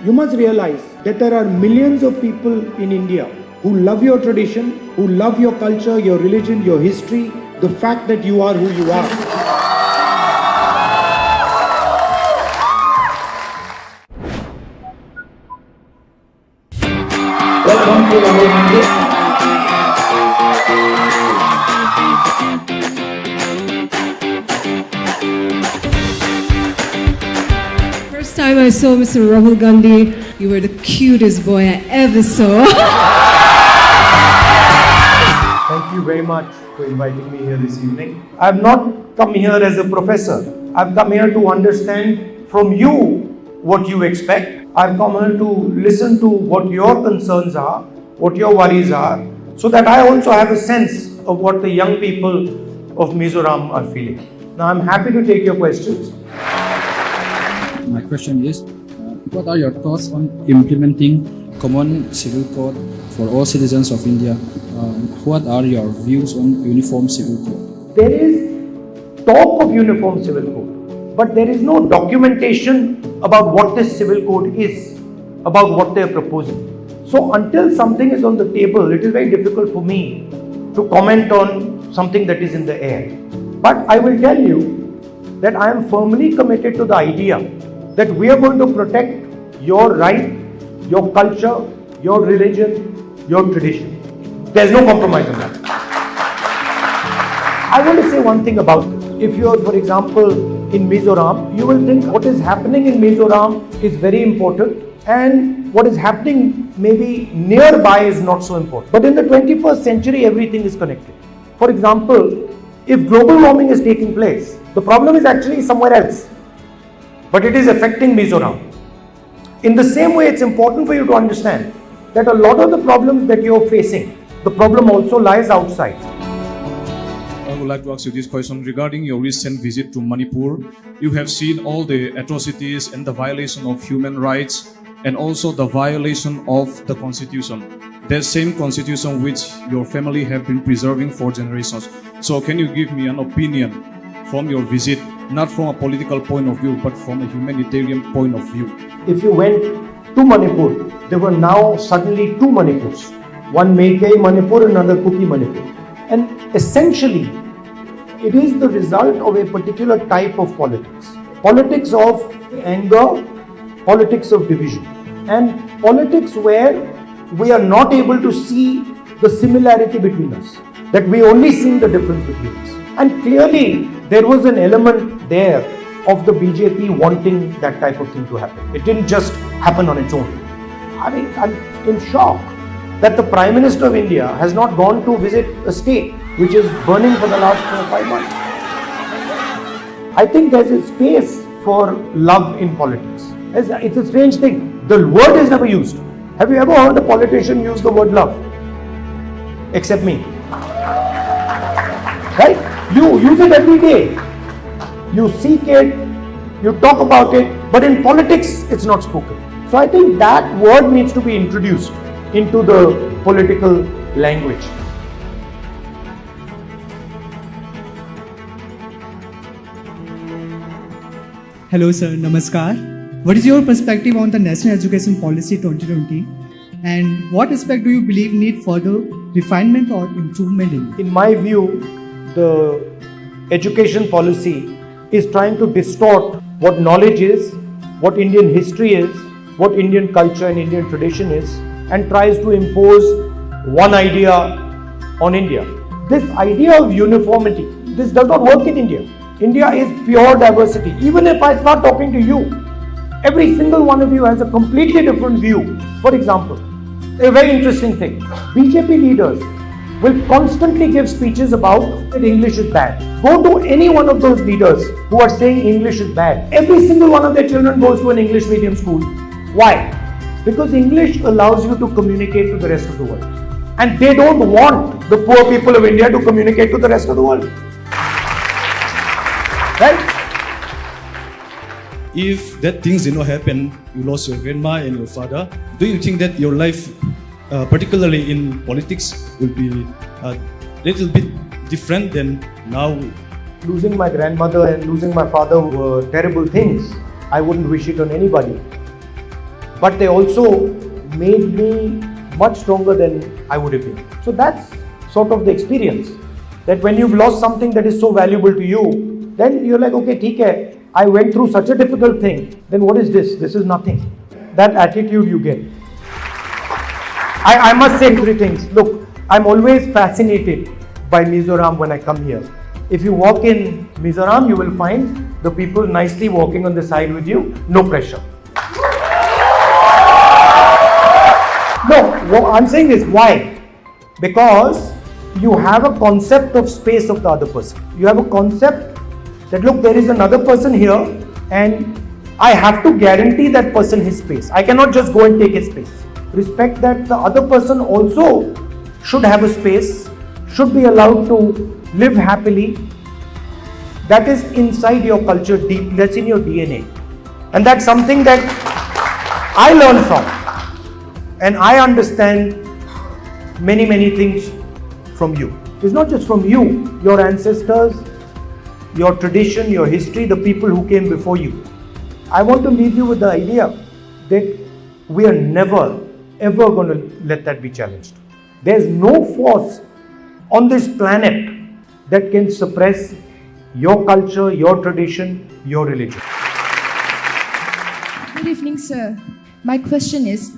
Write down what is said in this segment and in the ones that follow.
You must realize that there are millions of people in India who love your tradition, who love your culture, your religion, your history, the fact that you are who you are. Welcome to Rahul Gandhi. First time I saw Mr. Rahul Gandhi, you were the cutest boy I ever saw. Thank you very much for inviting me here this evening. I have not come here as a professor. I've come here to understand from you what you expect. I've come here to listen to what your concerns are, what your worries are, so that I also have a sense of what the young people of Mizoram are feeling. Now I'm happy to take your questions. My question is, what are your thoughts on implementing common civil code for all citizens of India? What are your views on uniform civil code? There is talk of uniform civil code, but there is no documentation about what this civil code is, about what they are proposing. So until something is on the table, it is very difficult for me to comment on something that is in the air. But I will tell you that I am firmly committed to the idea that we are going to protect your right, your culture, your religion, your tradition. There's no compromise on that. I want to say one thing about this. If you are, for example, in Mizoram, you will think what is happening in Mizoram is very important and what is happening maybe nearby is not so important. But in the 21st century, everything is connected. For example, if global warming is taking place, the problem is actually somewhere else, but it is affecting Mizoram. In the same way, it's important for you to understand that a lot of the problems that you're facing, the problem also lies outside. I would like to ask you this question regarding your recent visit to Manipur. You have seen all the atrocities and the violation of human rights and also the violation of the constitution. That same constitution which your family have been preserving for generations. So can you give me an opinion from your visit, not from a political point of view, but from a humanitarian point of view? If you went to Manipur, there were now suddenly two Manipurs. One Meitei Manipur, another Kuki Manipur. And essentially, it is the result of a particular type of politics. Politics of anger, politics of division, and politics where we are not able to see the similarity between us, that we only see the difference between us. And clearly, there was an element there of the BJP wanting that type of thing to happen. It didn't just happen on its own. I mean, I'm in shock that the Prime Minister of India has not gone to visit a state which is burning for the last 4 or 5 months. I think there's a space for love in politics. It's a strange thing. The word is never used. Have you ever heard a politician use the word love? Except me. Right? You use it every day. You seek it, you talk about it, but in politics, it's not spoken. So I think that word needs to be introduced into the political language. Hello sir, Namaskar. What is your perspective on the National Education Policy 2020 and what aspect do you believe need further refinement or improvement in? In my view, the education policy is trying to distort what knowledge is, what Indian history is, what Indian culture and Indian tradition is, and tries to impose one idea on India. This idea of uniformity, this does not work in India. India is pure diversity. Even if I start talking to you, every single one of you has a completely different view. For example, a very interesting thing, BJP leaders will constantly give speeches about that English is bad. Go to any one of those leaders who are saying English is bad. Every single one of their children goes to an English medium school. Why? Because English allows you to communicate to the rest of the world. And they don't want the poor people of India to communicate to the rest of the world. Right? If that things did not happen, you lost your grandma and your father, do you think that your life, particularly in politics, will be a little bit different than now? Losing my grandmother and losing my father were terrible things. I wouldn't wish it on anybody. but they also made me much stronger than I would have been. So that's sort of the experience. That when you've lost something that is so valuable to you, then you're like, okay, theek hai, I went through such a difficult thing, then what is this? This is nothing. That attitude you get. I must say 3 things. Look, I'm always fascinated by Mizoram when I come here. If you walk in Mizoram, you will find the people nicely walking on the side with you, no pressure. No, what I'm saying is why? Because you have a concept of space of the other person. You have a concept that look, there is another person here and I have to guarantee that person his space. I cannot just go and take his space. Respect that the other person also should have a space, should be allowed to live happily. That is inside your culture deep, that's in your DNA. And that's something that I learned from. And I understand many things from you. It's not just from you, your ancestors, your tradition, your history, the people who came before you. I want to leave you with the idea that we are never ever going to let that be challenged. There's no force on this planet that can suppress your culture, your tradition, your religion. Good evening, sir. My question is,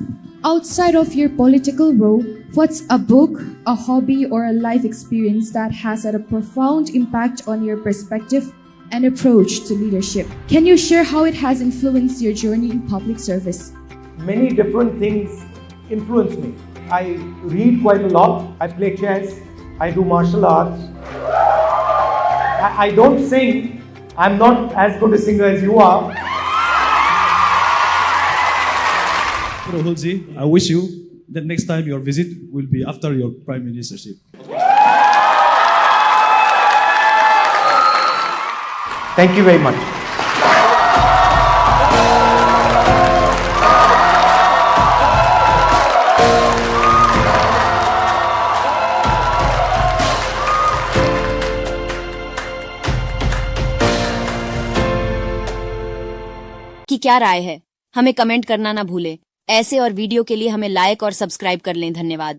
outside of your political role, what's a book, a hobby, or a life experience that has had a profound impact on your perspective and approach to leadership? Can you share how it has influenced your journey in public service? Many different things influence me. I read quite a lot. I play chess. I do martial arts. I don't sing. I'm not as good a singer as you are. Rahul ji, I wish you that next time your visit will be after your prime ministership. Thank you very much. की क्या राय है, हमें comment करना ना भूलें। ऐसे और video के लिए हमें लाइक और सब्सक्राइब कर लें। धन्यवाद।